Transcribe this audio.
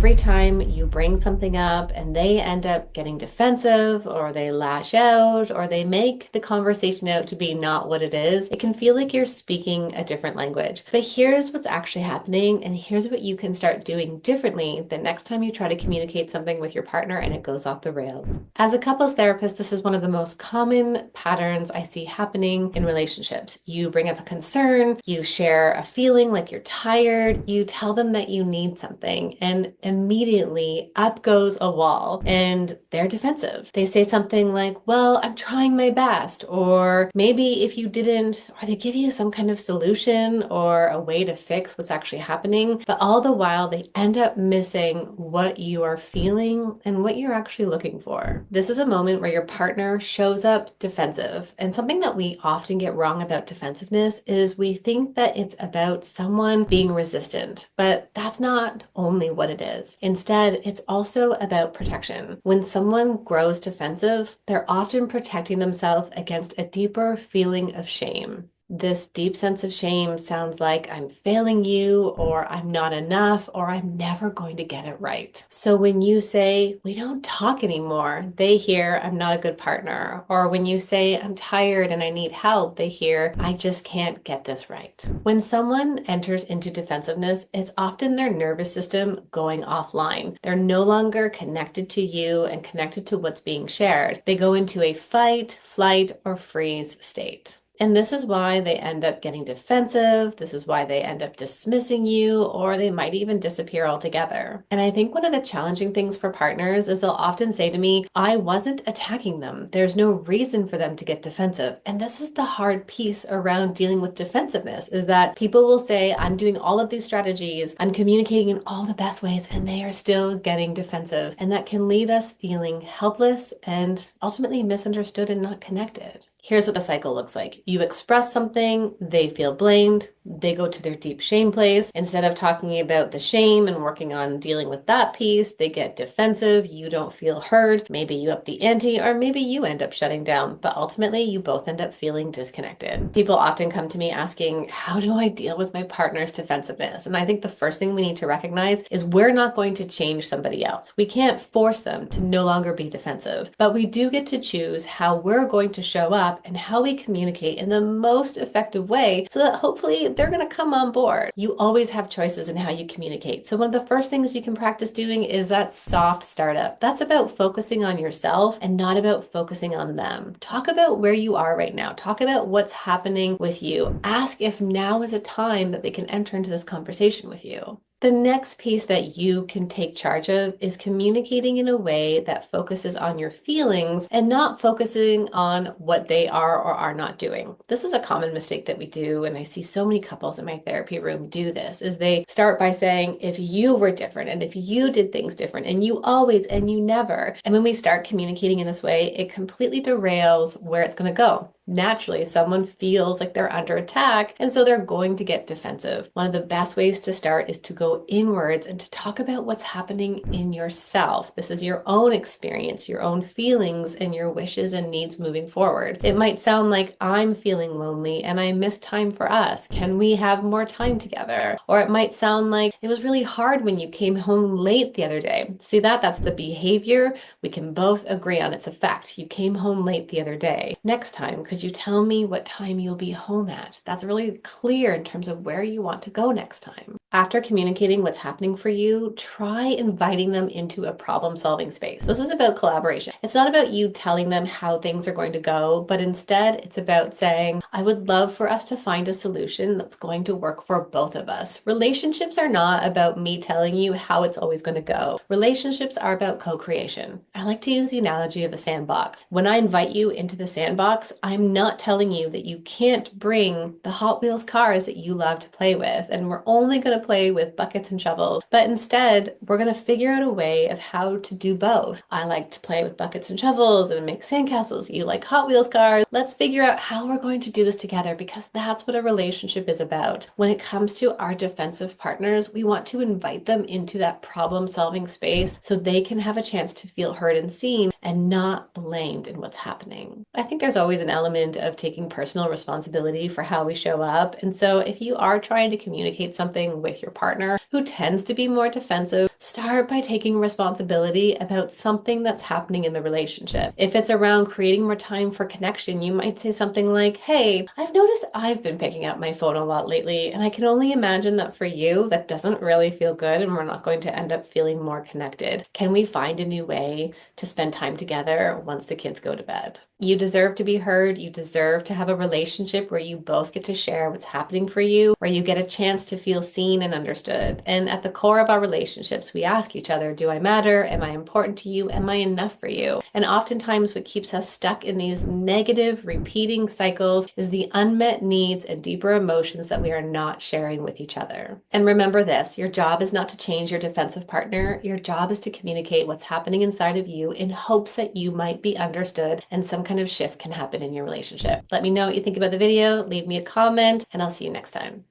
every time you bring something up and they end up getting defensive or they lash out or they make the conversation out to be not what it is, it can feel like you're speaking a different language. But here's what's actually happening, and here's what you can start doing differently the next time you try to communicate something with your partner and it goes off the rails. As a couples therapist, this is one of the most common patterns I see happening in relationships. You bring up a concern, you share a feeling like you're tired, you tell them that you need something, and immediately up goes a wall and they're defensive. They say something like, well, I'm trying my best, or maybe if you didn't, or they give you some kind of solution or a way to fix what's actually happening. But all the while, they end up missing what you are feeling and what you're actually looking for. This is a moment where your partner shows up defensive. And something that we often get wrong about defensiveness is we think that it's about someone being resistant, but that's not only what it is. Instead, it's also about protection. When someone grows defensive, they're often protecting themselves against a deeper feeling of shame. This deep sense of shame sounds like I'm failing you, or I'm not enough, or I'm never going to get it right. So when you say, we don't talk anymore, they hear, I'm not a good partner. Or when you say, I'm tired and I need help, they hear, I just can't get this right. When someone enters into defensiveness, it's often their nervous system going offline. They're no longer connected to you and connected to what's being shared. They go into a fight, flight, or freeze state. And this is why they end up getting defensive. This is why they end up dismissing you, or they might even disappear altogether. And I think one of the challenging things for partners is they'll often say to me, I wasn't attacking them. There's no reason for them to get defensive. And this is the hard piece around dealing with defensiveness, is that people will say, I'm doing all of these strategies, I'm communicating in all the best ways, and they are still getting defensive. And that can lead us feeling helpless and ultimately misunderstood and not connected. Here's what the cycle looks like. You express something, they feel blamed, they go to their deep shame place. Instead of talking about the shame and working on dealing with that piece, they get defensive, you don't feel heard, maybe you up the ante, or maybe you end up shutting down, but ultimately you both end up feeling disconnected. People often come to me asking, how do I deal with my partner's defensiveness? And I think the first thing we need to recognize is we're not going to change somebody else. We can't force them to no longer be defensive, but we do get to choose how we're going to show up and how we communicate in the most effective way so that hopefully they're going to come on board. You always have choices in how you communicate. So one of the first things you can practice doing is that soft startup. That's about focusing on yourself and not about focusing on them. Talk about where you are right now. Talk about what's happening with you. Ask if now is a time that they can enter into this conversation with you. The next piece that you can take charge of is communicating in a way that focuses on your feelings and not focusing on what they are or are not doing. This is a common mistake that we do, and I see so many couples in my therapy room do this, is they start by saying, if you were different and if you did things different and you always and you never. And when we start communicating in this way, it completely derails where it's going to go. Naturally, someone feels like they're under attack, and so they're going to get defensive. One of the best ways to start is to go inwards and to talk about what's happening in yourself. This is your own experience, your own feelings, and your wishes and needs moving forward. It might sound like, I'm feeling lonely and I miss time for us. Can we have more time together? Or it might sound like, it was really hard when you came home late the other day. See that? That's the behavior. We can both agree on its effect. You came home late the other day. Next time, could you tell me what time you'll be home at? That's really clear in terms of where you want to go next time. After communicating what's happening for you, try inviting them into a problem-solving space. This is about collaboration. It's not about you telling them how things are going to go, but instead it's about saying, I would love for us to find a solution that's going to work for both of us. Relationships are not about me telling you how it's always going to go. Relationships are about co-creation. I like to use the analogy of a sandbox. When I invite you into the sandbox, I'm not telling you that you can't bring the Hot Wheels cars that you love to play with, and we're only going to play with buckets and shovels, but instead we're going to figure out a way of how to do both. I like to play with buckets and shovels and make sandcastles. You like Hot Wheels cars. Let's figure out how we're going to do this together, because that's what a relationship is about. When it comes to our defensive partners, we want to invite them into that problem-solving space so they can have a chance to feel heard and seen and not blamed in what's happening. I think there's always an element of taking personal responsibility for how we show up. And so if you are trying to communicate something with your partner who tends to be more defensive, start by taking responsibility about something that's happening in the relationship. If it's around creating more time for connection, you might say something like, hey, I've noticed I've been picking up my phone a lot lately, and I can only imagine that for you, that doesn't really feel good, and we're not going to end up feeling more connected. Can we find a new way to spend time together once the kids go to bed? You deserve to be heard. You deserve to have a relationship where you both get to share what's happening for you, where you get a chance to feel seen and understood. And at the core of our relationships, we ask each other, do I matter? Am I important to you? Am I enough for you? And oftentimes what keeps us stuck in these negative repeating cycles is the unmet needs and deeper emotions that we are not sharing with each other. And remember this, your job is not to change your defensive partner. Your job is to communicate what's happening inside of you in hopes that you might be understood and some kind of shift can happen in your relationship. Let me know what you think about the video, leave me a comment, and I'll see you next time.